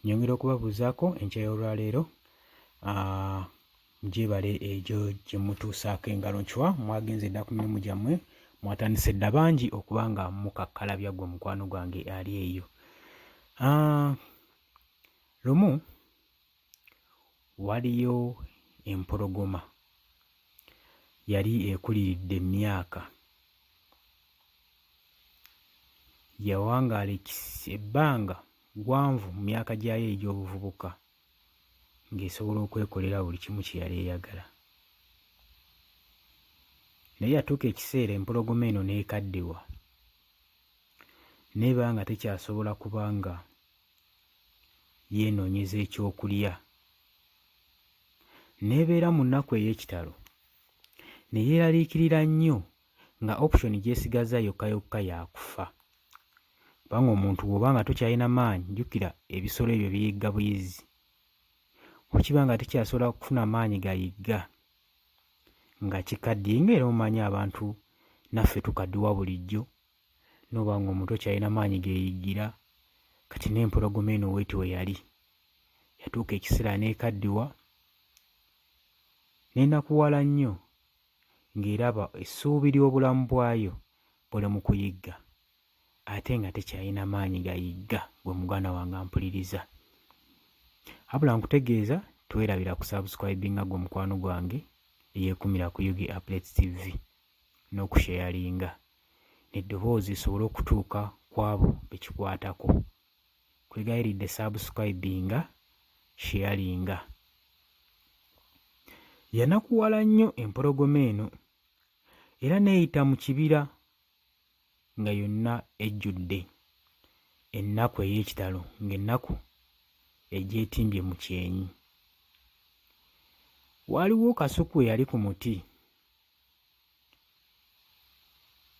Nyongera okubabuuzaako enkya y'olwaleero gyebale egyo gye mutuusaako engalo ncwa mwagenze dda ku mirimu gyammwe mwatandise dda bangi okuba nga mukakkalabya ggwe mukwano gwange ali eyo. Lumu waliyo empologoma yali ekuliridde emyaka, yawangaala ebbanga gwanvu mu myaka gyayo egy'obuvubuka ng'esobola okwekolera buli kimu kye yali eyagala. Naye yatuuka ekiseera empologoma eno n'ekaddiwa n'eba nga tekyasobola kuba nga yeenoonyeza ekyokulya, n'ebeera mu nnaku ey'ekitalo ne yeeraliikirira nnyo nga option gy'esigaza yokka yokka yakufa. Kubanga omuntu bw'oba nga tokyalina maanyi, jjukira ebisolo ebyo biyigga buyizzi, bwekiba nga tekyasobola kufuna maanyi gayigga nga kikaddiye, ng'era omanyi abantu naffe tukaddiwa bulijjo, n'oba nga omuntu okyalina maanyi geeyiggira. Kati n'empologoma eno bw'eti we yali, yatuuka ekiseera n'ekaddiwa n'enakuwala nnyo ng'eraba essuubi ly'obulamu bwayo buli mu kuyigga ate nga tekyalina maanyi gayigga. Gwe muganda wange ampuliriza, habula nkutegeeza twerabira ku subscribinga gwe mukwano gwange eyeekumira ku Yugi Updates TV n'okusharinga n'eddoboozi esobole okutuuka ku abo bekikwatako. Kwegayiridde subscribinga, sharinga. Yanakuwala nnyo empologoma eno era neeyita mu kibira nga yonna ejjudde ennaku ey'ekitalo, ng'ennaku egyetimbye mu kyenyi. Waaliwo kasuku eyali ku muti,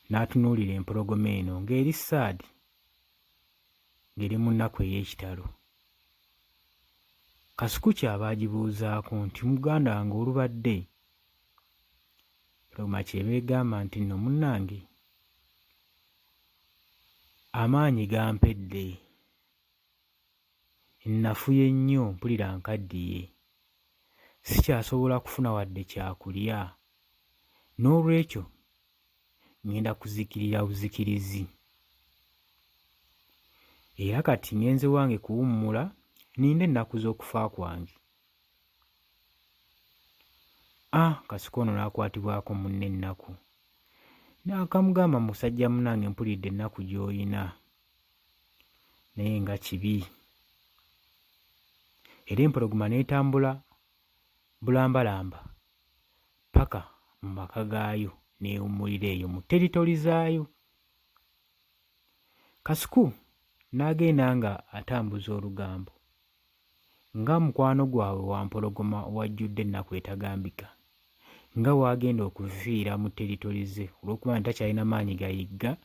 n'atunuulira empologoma eno ng'eri saadi, ng'eri mu nnaku ey'ekitalo. Kasuku kyaba agibuuzaako nti muganda wange olubadde? Empologoma kyeba egamba nti nno munnange, amaanyi gampedde, nafuye nnyo mpulira nkaddiye, sikyasobola kufuna wadde kyakulya, n'olwekyo ŋŋenda kuzikirira buzikirizi, era kati ngenze wange kuwummula ninde ennaku z'okufa kwange. Kasuku ono n'akwatibwako munne ennaku, n'akamugamba musajja munnange mpulidde ennaku gy'oyina naye nga kibi. Era empologoma n'etambula bulambalamba paka mu maka gaayo n'ewummulira eyo mu teritoli zaayo. Kasuku n'agenda nga atambuza olugambo nga mukwano gwabwe wa mpologoma wajjudde ennaku etagambika, nga wagenda okuviira mu teritoli ze olw'okuba nti takyalina maanyi gayigga,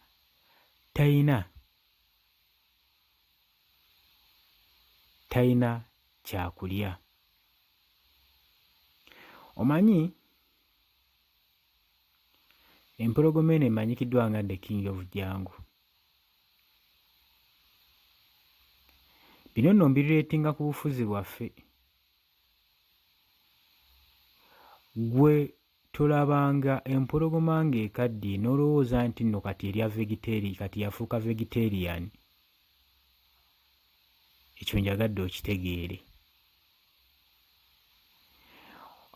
talina kyakulya. Omanyi empologoma eno emanyikiddwa nga the king of Jangu. Bino nno mbireetinga ku bufuzi bwaffe. Gwe tolabanga empologoma ng'ekaddiye n'olowooza nti nno kati erya vegetarian, kati yafuuka vegetarian. Ekyo njagadde okitegeere.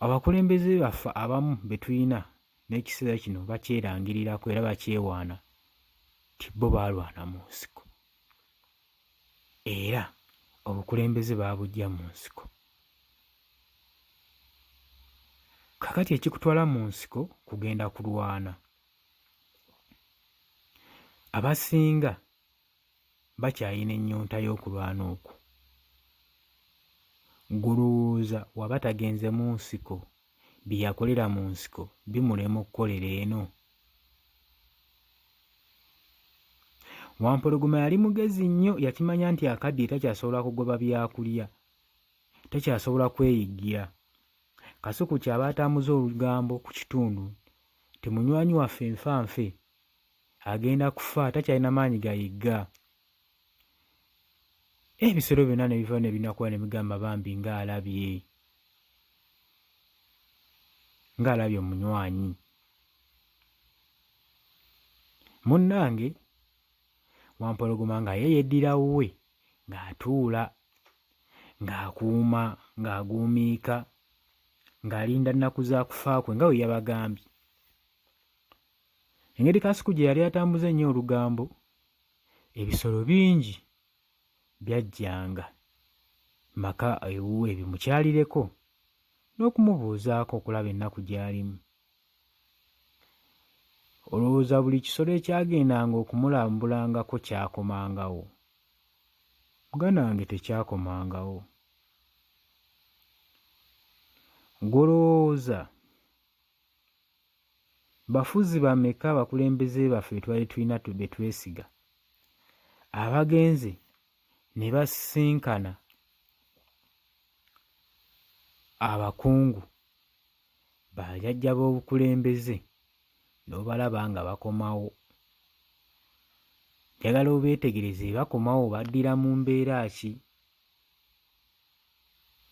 Abakulembeze baffe abamu be tulina n'ekiseera kino bakyerangirirako era bakyewaana ti bo baalwana mu nsiko, era obukulembeze baabuggya mu nsiko. Kakati ekikutwala mu nsiko kugenda kulwana. Abasinga bakyayina ennyonta y'okulwana okwo. Gulowooza waba tagenze mu nsiko, bye yakolera mu nsiko bimulema okukolera eno? Wampologoma yali mugezi nnyo, yakimanya nti akaddiye takyasobola kugoba byakulya, takyasobola kweyiggira. Kasuku kyaba atambuza olugambo ku kitundu ti munywanyi waffe nfanfe agenda kufa, takyalina maanyi gayigga. ebisolo byonna ne bivaayo ne binakuba ne bigamba bambi ng'alabye omunywanyi. Munnange Wampologoma nga ye yeddira wuwe ng'atuula ng'akuuma ng'aguumiika ng'alinda nnaku za kufa kwe nga bwe yabagambye. Engeri Kasuku gye yali atambuza ennyo olugambo, ebisolo bingi byajjanga maka ewuwe bimukyalireko n'okumubuuzaako okulaba ennaku gy'alimu. Olowooza buli kisolo ekyagendanga okumulambulangako kyakomangawo? Muganda wange tekyakomangawo. Gw'olowooza bafuzi bameka abakulembeze baffe twali tulina be twesiga abagenze ne basisinkana abakungu bajjajja b'obukulembeze n'obalaba nga bakomawo? Njagala obeetegereze bakomawo baddira mu mbeera ki?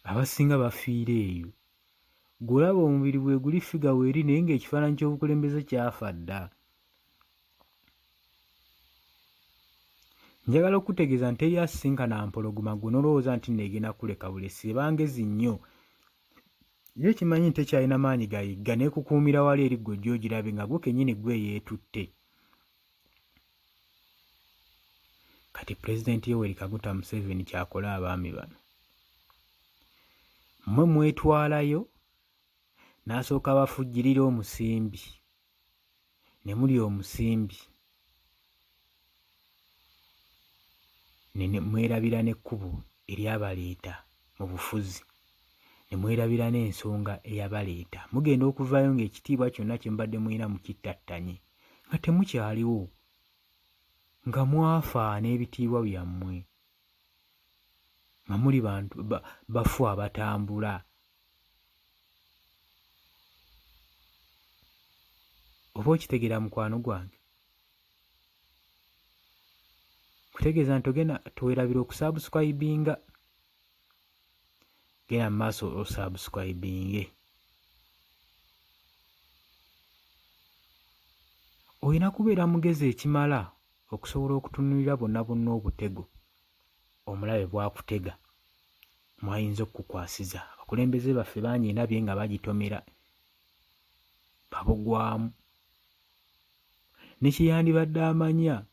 Abasinga bafiira eyo. Gw'olaba omubiri bwe guli figa weeri naye ng'ekifaananyi ky'obukulembeze kyafa dda. Njagala okutegeeza nti teri asisinkana Mpologoma gwe n'olowooza nti neegenda kuleka bulesi, eba ngezi nnyo. Ye kimanyi nti tekyalina maanyi gayigga n'ekukuumira wali eri ggwe gy'ogirabe nga gwe kennyini gwe yeetutte. Kati Pulezidenti Yoweri Kaguta Museveni kyakola abaami bano. Mmwe mwetwalayo n'asooka bafujjirira omusimbi, ne muli omusimbi ne mwerabira n'ekkubo eryabaleeta mu bufuzi, ne mwerabira n'ensonga eyabaleeta. Mugenda okuvaayo ng'ekitiibwa kyonna kye mubadde mulina mukittattanye nga temukyaliwo, nga mwafa n'ebitiibwa byammwe, nga muli bantu bafu abatambula. Oba okitegeera mukwano gwange? Kutegeeza nti ogenda tuwerabira okusubscribinga. Genda mu maaso osubscribinge. Olina kubeera mugezi ekimala okusobola okutunuulira bonna bonna obutego omulabe bw'akutega mwayinza okukukwasiza. Abakulembeze baffe bangi endabye nga bagitomera babugwamu. Ne kyeyandibadde amanya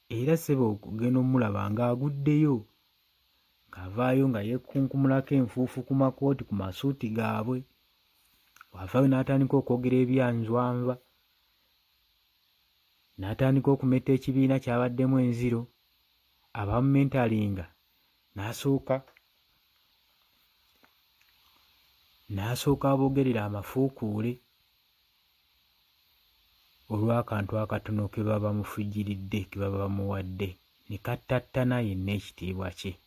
era ssebo okugenda omulaba ng'aguddeyo ng'avaayo nga yeekunkumulako enfuufu ku makooti ku masuuti gaabwe. Wavaayo n'atandika okwogera ebyanzwanva, n'atandika okumetta ekibiina ky'abaddemu enziro, abamumentalinga n'asooka aboogerera amafuukuule olw'akantu akatono ke baba bamufujjiridde, ke baba bamuwadde, ne kattattana yenna ekitiibwa kye.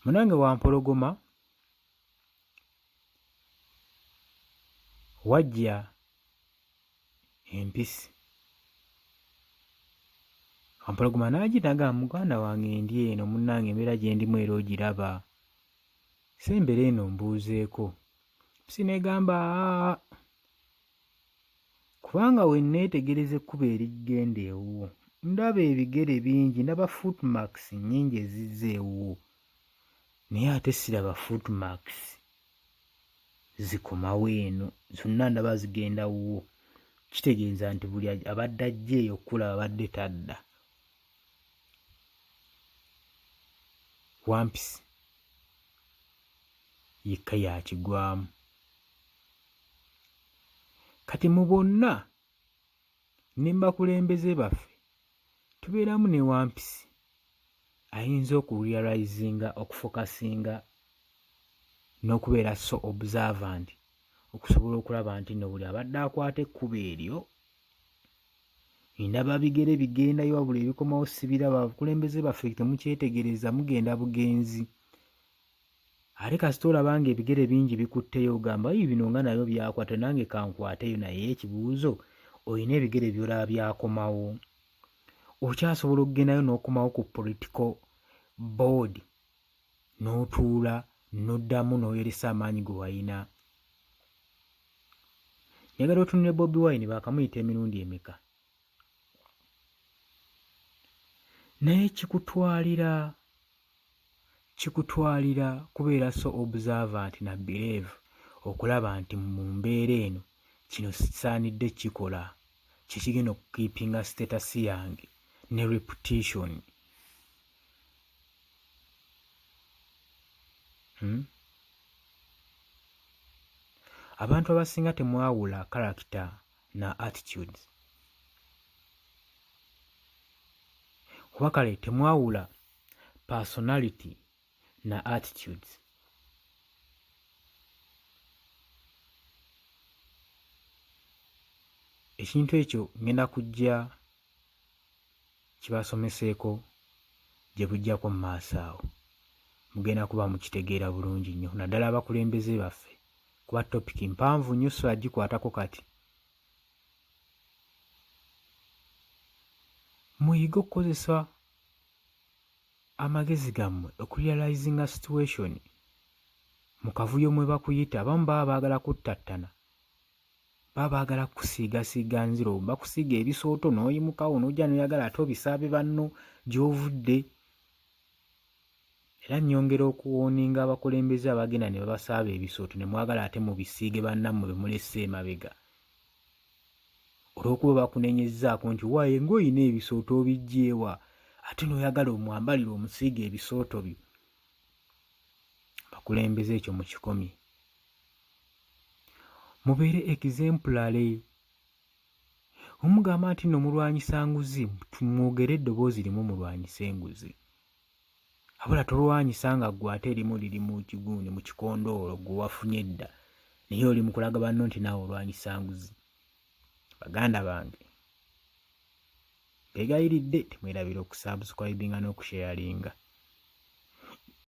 Munange Wampologoma wajja empisi. Wampologoma n'aginaga, muganda wange ndi eno munnange, embeera gye ndimu era ogiraba, sembera eno mbuuzeeko. Empisi n'egamba kubanga we neetegereza ekkubo erigenda ewuwo ndaba ebigere bingi, ndaba footmarks nnyingi ezizza ewuwo, naye ate siraba footmarks zikomawo eno, zonna ndaba zigenda wuwo. Kitegeeza nti buli abadde ajja eyo okulaba abadde tadda. Wampisi yekka yakigwamu. Kati mu bonna ne bakulembeze baffe tubeeramu ne Wampisi ayinza okurealizinga, okufokasinga n'okubeera so observant, okusobola okulaba nti no buli abadde akwata ekkubo eryo, ndaba bigere bigendayo wabula ebikomawo sibiraba. Abakulembeze baffe temukyetegereza, mugenda bugenzi. Ate kasita olaba nga ebigere bingi bikutteyo ogamba bino nga nabyo byakwata, nange kankwateyo. Naye ekibuuzo, olina ebigere by'olaba byakomawo? okyasobola okugendayo n'okomawo ku political board n'otuula n'oddamu n'oyolesa amaanyi ge walina. Njagala otunule Bobi Wine baakamuyita emirundi emeka, naye kikutwalira kubeera so observant na believe okulaba nti mu mbeera eno kino sisaanidde kikola kikigenda okukiipinga status yange ne reputation. Abantu abasinga temwawula character na attitudes, kuba kale temwawula personality na attitudes. Ekintu ekyo ngenda kujja kibasomeseeko gye bujjako mu maaso awo, mugenda kuba mukitegeera bulungi nnyo, naddala abakulembeze baffe, kuba topiki mpanvu nnyo so agikwatako kati. Muyige okukozesa amagezi gammwe okurealizinga situation mu kavuyo mwe bakuyita. Abamu baba baagala kuttattana, baba baagala kusiigasiiga nziro, bakusiiga ebisooto n'oyimukawo n'ojja n'oyagala ate obisaabe banno gy'ovudde. Era nnyongera okuwooninga abakulembeze abagenda ne babasaaba ebisooto ne mwagala ate mubisiige bannammwe be mulese emabega, olw'okuba bakunenyezzaako nti waaye ng'oyina ebisooto obiggyeewa ate n'oyagala omwambalire omusiige ebisooto byo. Bakulembeze ekyo mu kikomi, mubeere exemplary. Omugamba nti nno mulwanyisa nguzi, tumwogere eddoboozi limu mulwanyisa enguzi. Abula tolwanyisa nga ggwe ate erimu liri mu kiguuni mu kikondoolo gwe wafunye edda, naye oli mu kulaga banno nti naawe olwanyisa nguzi. Baganda bange, mbeegayiridde temwerabira okusubscribinga n'okusharinga.